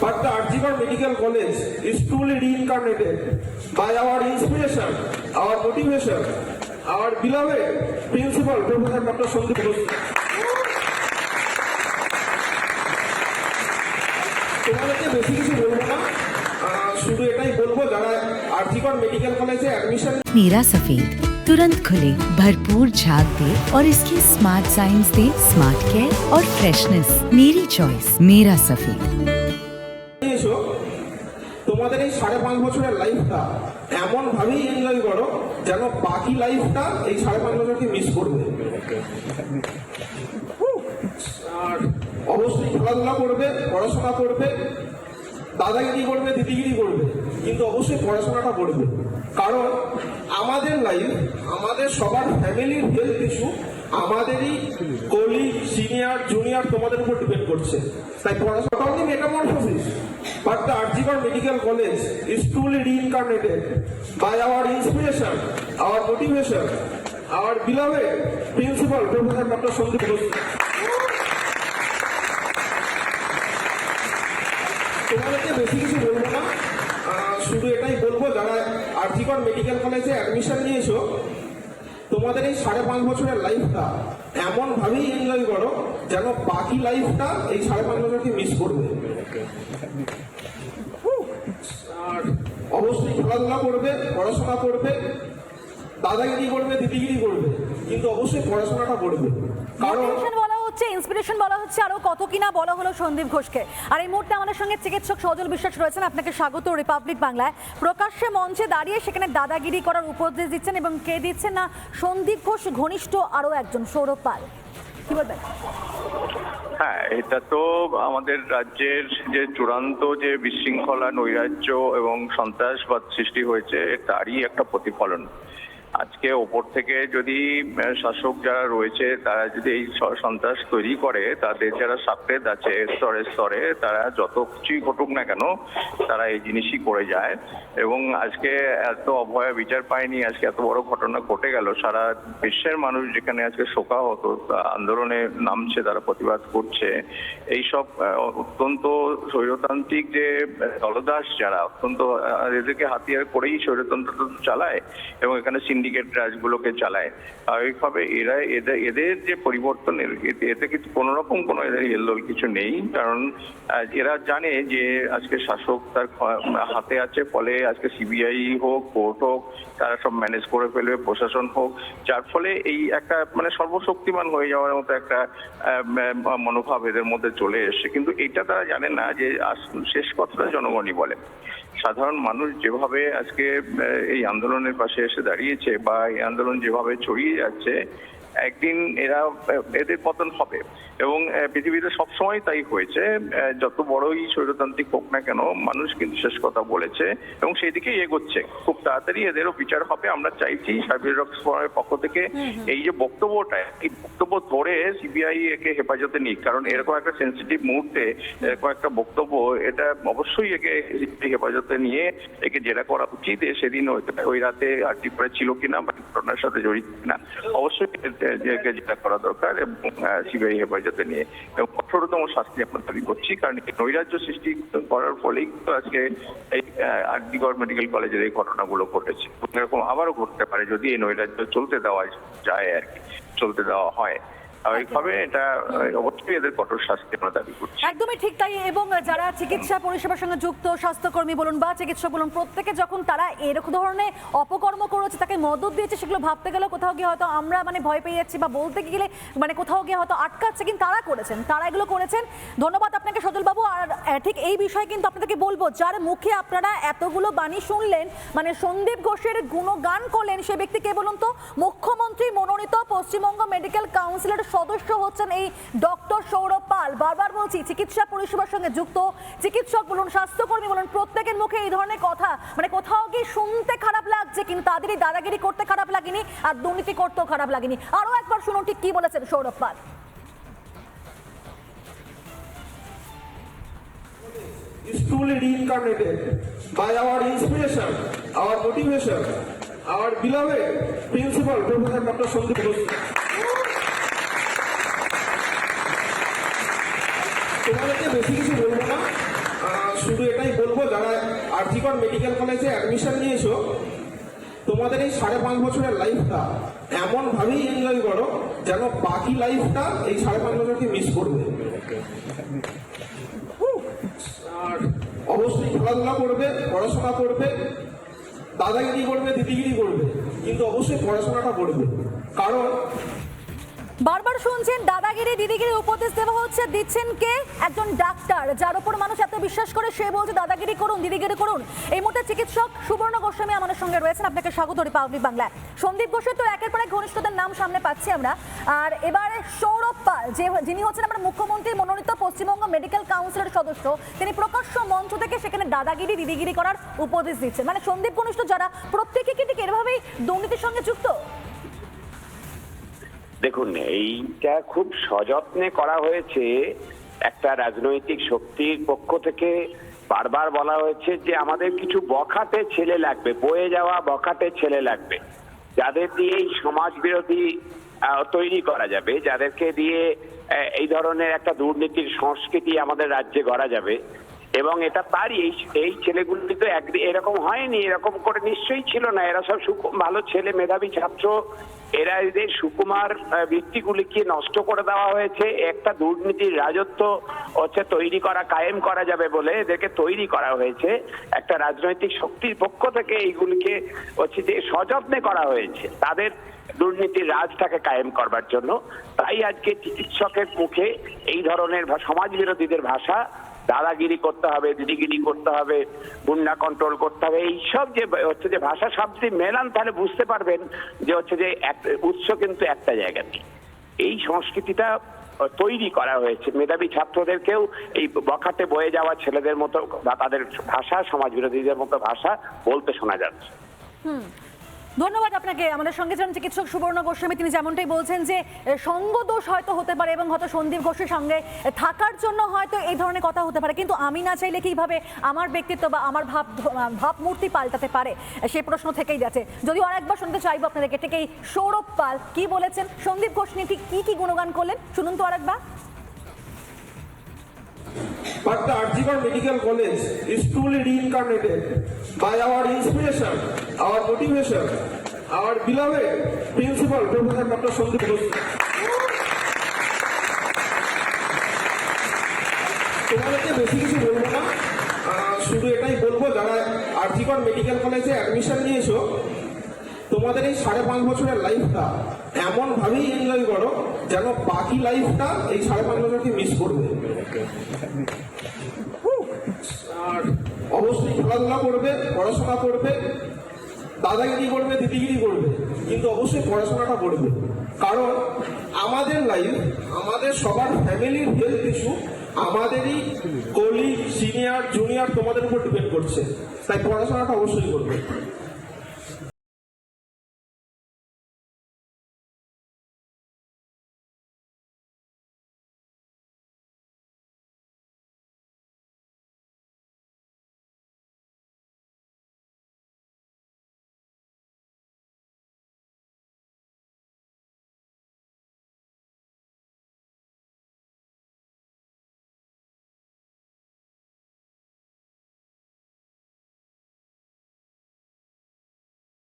but the Arjigor Medical College is truly reincarnated by our inspiration, our motivation, our beloved principal, Professor Dr. Sandip Ghosh. তোমাদেরকে বেশি কিছু বলবো না, শুধু এটাই বলবো যারা আরজিকর মেডিকেল কলেজে অ্যাডমিশন। मेरा सफेद तुरंत खुले, भरपूर झाग दे और इसकी स्मार्ट साइंस दे स्मार्ट केयर और फ्रेशनेस। मेरी चॉइस मेरा सफेद। তোমাদের এই 5.5 বছরের লাইফটা এমন ভাবেই এনজয় করো যেন বাকি লাইফটা এই 5.5 বছরকে মিস করবে। আর অবশ্যই খেলাধুলা করবে, পড়াশোনা করবে, দাদাগিরি করবে, দিদিগিরি করবে, কিন্তু অবশ্যই পড়াশোনাটা করবে। কারণ আমাদের লাইফ, আমাদের সবার ফ্যামিলির হেলথ ইস্যু আমাদেরই কলিগ, সিনিয়র, জুনিয়র তোমাদের উপর ডিপেন্ড করছে। তাই পড়াশোনা only metamorphosis, but the Arjigor Medical College is truly reincarnated by our inspiration, our motivation, our beloved principal, Professor Dr. Sandip Ghosh. তোমাদেরকে বেশি কিছু বলবো না, শুধু এটাই বলবো যারা আরজিকর মেডিকেল কলেজে অ্যাডমিশন নিয়েছো তোমাদের এই 5.5 বছরের লাইফটা এমন ভাবেই এনজয় করো যেন বাকি লাইফটা এই 5.5 বছরকে মিস করবে। আর অবশ্যই খেলাধুলা করবে, পড়াশোনা করবে, দাদাগিরি করবে, দিদিগিরি করবে, কিন্তু অবশ্যই পড়াশোনাটা করবে। কারণ ইন্সপিরেশন বলা হচ্ছে, আরো কত কিনা বলা হলো সন্দীপ ঘোষকে। আর এই মুহূর্তে আমাদের সঙ্গে চিকিৎসক সজল বিশ্বাস রয়েছেন। আপনাকে স্বাগত রিপাবলিক বাংলায়। প্রকাশ্যে মঞ্চে দাঁড়িয়ে সেখানে দাদাগিরি করার উপদেশ দিচ্ছেন, এবং কে দিচ্ছেন না, সন্দীপ ঘোষ ঘনিষ্ঠ আরো একজন সৌরভ পাল। কি বলবেন? হ্যাঁ, এটা তো আমাদের রাজ্যের যে চূড়ান্ত যে বিশৃঙ্খলা, নৈরাজ্য এবং সন্ত্রাসবাদ সৃষ্টি হয়েছে তারই একটা প্রতিফলন। আজকে ওপর থেকে যদি শাসক যারা রয়েছে তারা যদি এই সন্ত্রাস তৈরি করে, তাদের যারা সাকরেদ আছে স্তরে স্তরে, তারা যত কিছুই ঘটুক না কেন তারা এই জিনিসই করে যায়। এবং আজকে এত অভয়া বিচার পায়নি, আজকে এত বড় ঘটনা ঘটে গেল, সারা বিশ্বের মানুষ যেখানে আজকে শোকাহত আন্দোলনে নামছে, তারা প্রতিবাদ করছে। এইসব অত্যন্ত স্বৈরতান্ত্রিক যে দলদাস যারা, অত্যন্ত এদেরকে হাতিয়ার করেই স্বৈরতন্ত্র চালায় এবং এখানে সিন্ডিকেট রাজগুলোকে চালায়। স্বাভাবিকভাবে এদের যে পরিবর্তন, এতে কিন্তু কোনো রকম কোনো এদের হেলদোল কিছু নেই। কারণ এরা জানে যে আজকে শাসক তার হাতে আছে, ফলে আজকে সিবিআই হোক, কোর্ট হোক, তারা সব ম্যানেজ করে ফেলবে, প্রশাসন হোক, যার ফলে এই একটা মানে সর্বশক্তিমান হয়ে যাওয়ার মতো একটা মনোভাব এদের মধ্যে চলে এসছে। কিন্তু এটা তারা জানে না যে শেষ কথাটা জনগণই বলে। সাধারণ মানুষ যেভাবে আজকে এই আন্দোলনের পাশে এসে দাঁড়িয়েছে বা এই আন্দোলন যেভাবে ছড়িয়ে যাচ্ছে, একদিন এদের পতন হবে। এবং পৃথিবীতে সবসময় তাই হয়েছে, যত বড়ই স্বৈরতান্ত্রিক হোক না কেন, মানুষ কিন্তু শেষ কথা বলেছে এবং সেই দিকেই এগোচ্ছে। খুব তাড়াতাড়ি এদেরও বিচার হবে। আমরা চাইছি সার্বিক ফোরামের পক্ষ থেকে এই যে বক্তব্যটা, এই বক্তব্য ধরে সিবিআই একে হেফাজতে নিক। কারণ এরকম একটা সেন্সিটিভ মুহূর্তে এরকম একটা বক্তব্য, এটা অবশ্যই একে হেফাজতে নিয়ে একে জেরা করা উচিত। সেদিন ওই রাতে আর ত্রিপুরা ছিল কিনা বা ঘটনার সাথে জড়িত কিনা, অবশ্যই জেরা করা দরকার এবং সিবিআই হেফাজতে নিয়ে এবং কঠোরতম শাস্তি আমরা দাবি করছি। কারণ নৈরাজ্য সৃষ্টি করার ফলেই তো আজকে এই আরজিকর মেডিকেল কলেজের এই ঘটনাগুলো ঘটেছে। এরকম আবারও ঘটতে পারে যদি এই নৈরাজ্য চলতে দেওয়া যায়, আর কি চলতে দেওয়া হয়। স্বাভাবিকভাবে এটা অবশ্যই এদের কঠোর শাস্তি আমরা দাবি করছি। একদমই ঠিক তাই। এবং যারা চিকিৎসা পরিষেবার সঙ্গে যুক্ত, স্বাস্থ্যকর্মী বলুন বা চিকিৎসক বলুন, প্রত্যেকে যখন তারা এরকম ধরনের অপকর্ম করেছে, তাকে মদত দিয়েছে, সেগুলো ভাবতে গেলে কোথাও গিয়ে হয়তো আমরা মানে ভয় পেয়ে যাচ্ছি বা বলতে গেলে মানে কোথাও গিয়ে হয়তো আটকাচ্ছে, কিন্তু তারা করেছেন, তারা এগুলো করেছেন। ধন্যবাদ আপনাকে সজলবাবু। আর ঠিক এই বিষয়ে কিন্তু আপনাদেরকে বলবো, যার মুখে আপনারা এতগুলো বাণী শুনলেন, মানে সন্দীপ ঘোষের গুণগান করলেন, সে ব্যক্তি কে বলুন তো? মুখ্যমন্ত্রী মনোনীত পশ্চিমবঙ্গ মেডিকেল কাউন্সিলের সদস্য হচ্ছেন এই ডক্টর সৌরভ পাল। বারবার বলছি, চিকিৎসা পরিষেবার সঙ্গে যুক্ত চিকিৎসক বলুন, স্বাস্থ্যকর্মী বলুন, প্রত্যেকের মুখে এই ধরনের কথা মানে কোথাও গিয়ে শুনতে খারাপ লাগছে, কিন্তু তাদেরই দাদাগিরি করতে খারাপ লাগেনি আর দুর্নীতি করতেও খারাপ লাগেনি। আরো একবার শুনুন ঠিক কি বলেছেন Sourav Pal. is truly reincarnated by our inspiration, our motivation, our beloved principal, Professor Dr. Sandip Ghosh. তোমাদেরকে বেশি কিছু বলবো না, আরজিকর মেডিকেল কলেজে অ্যাডমিশন নিয়েছো, তোমাদের এই 5.5 বছরের লাইফটা এমন ভাবেই এনজয় করো যেন বাকি লাইফটা এই 5.5 বছরকে মিস করবে। আর অবশ্যই খেলাধুলা করবে, পড়াশোনা করবে, দাদাগিরি করবে, দিদিগিরি করবে, কিন্তু অবশ্যই পড়াশোনাটা করবে। কারণ বারবার শুনছেন দাদাগিরি দিদিগিরি উপদেশ দেওয়া হচ্ছে, দিচ্ছেন কে? একজন ডাক্তার যার উপর মানুষ এত বিশ্বাস করে, সে বলছে দাদাগিরি করুন, দিদিগিরি করুন। এই মুহূর্তে চিকিৎসক সুবর্ণ গোস্বামী আমাদের সঙ্গে রয়েছেন, আপনাকে স্বাগত রিপাবলিক বাংলায়। সন্দীপ ঘোষের তো একের পর এক ঘনিষ্ঠদের নাম সামনে পাচ্ছি আমরা। আর এবারে সৌরভ পাল, যিনি হচ্ছেন আমরা মুখ্যমন্ত্রী মনোনীত পশ্চিমবঙ্গ মেডিকেল কাউন্সিলের সদস্য, তিনি প্রকাশ্য মঞ্চ থেকে সেখানে দাদাগিরি দিদিগিরি করার উপদেশ দিচ্ছেন। মানে সন্দীপ ঘনিষ্ঠ যারা, প্রত্যেকে কি ঠিক এভাবেই দুর্নীতির সঙ্গে যুক্ত? দেখুন, এইটা খুব সযত্নে করা হয়েছে। একটা রাজনৈতিক শক্তির পক্ষ থেকে বারবার বলা হয়েছে যে আমাদের কিছু বখাটে ছেলে লাগবে, বয়ে যাওয়া বখাটে ছেলে লাগবে, যাদের দিয়ে এই সমাজ বিরোধী তৈরি করা যাবে, যাদেরকে দিয়ে এই ধরনের একটা দুর্নীতির সংস্কৃতি আমাদের রাজ্যে গড়া যাবে। এবং এটা তারই, এই ছেলেগুলি তো এরকম হয়নি, এরকম করে নিশ্চয়ই ছিল না। এরা সব ভালো ছেলে, মেধাবী ছাত্র। এরা এদের সুকুমার বৃত্তিগুলিকে নষ্ট করে দেওয়া হয়েছে। একটা দুর্নীতির রাজত্ব হচ্ছে তৈরি করা, কায়েম করা যাবে বলে এদেরকে তৈরি করা হয়েছে। একটা রাজনৈতিক শক্তির পক্ষ থেকে এইগুলিকে হচ্ছে যে সযত্নে করা হয়েছে তাদের দুর্নীতির রাজটাকে কায়েম করবার জন্য। তাই আজকে চিকিৎসকের মুখে এই ধরনের সমাজ বিরোধীদের ভাষা, দাদাগিরি করতে হবে, দিদিগিরি করতে হবে, গুন্ডা কন্ট্রোল করতে হবে, এইসব যে হচ্ছে যে ভাষা শব্দটি মেলান, তাহলে বুঝতে পারবেন যে হচ্ছে যে উৎস কিন্তু একটা জায়গাতে। এই সংস্কৃতিটা তৈরি করা হয়েছে। মেধাবী ছাত্রদেরকেও এই বখাটে বয়ে যাওয়া ছেলেদের মতো বা তাদের ভাষা, সমাজ বিরোধীদের মতো ভাষা বলতে শোনা যাচ্ছে। ধন্যবাদ আপনাকে। আমাদের সঙ্গে ছিলেন চিকিৎসক সুবর্ণ গোস্বামী। তিনি যেমনটাই বলছেন যে সঙ্গ দোষ হয়তো হতে পারে এবং হয়তো সন্দীপ ঘোষের সঙ্গে থাকার জন্য হয়তো এই ধরনের কথা হতে পারে, কিন্তু আমি না চাইলে কিভাবে আমার ব্যক্তিত্ব বা আমার ভাবমূর্তি পাল্টাতে পারে, সেই প্রশ্ন থেকেই যাচ্ছে। যদিও আরেকবার শুনতে চাইবো আপনাদেরকে, ঠিক এই সৌরভ পাল কি বলেছেন, সন্দীপ ঘোষ নিয়ে ঠিক কি গুণগান করলেন, শুনুন তো আরেকবার। But the Arjigor Medical College is truly reincarnated by our inspiration, our motivation, our beloved principal, Professor Dr. Sandip Ghosh. তোমাদেরকে বেশি কিছু বলবো না, শুধু এটাই বলবো, যারা আরজিকর মেডিকেল কলেজে অ্যাডমিশন নিয়েছো, তোমাদের এই 5.5 বছরের লাইফটা এমন ভাবেই এনজয় করো যেন বাকি লাইফটা এই 5.5 বছরকে মিস করবে। আর অবশ্যই খেলাধুলা করবে, পড়াশোনা করবে, দাদাগিরি করবে, দিদিগিরি করবে, কিন্তু অবশ্যই পড়াশোনাটা করবে। কারণ আমাদের লাইফ, আমাদের সবার ফ্যামিলির হেলথ ইস্যু আমাদেরই কলিগ, সিনিয়র, জুনিয়র তোমাদের উপর ডিপেন্ড করছে। তাই পড়াশোনাটা অবশ্যই করবে।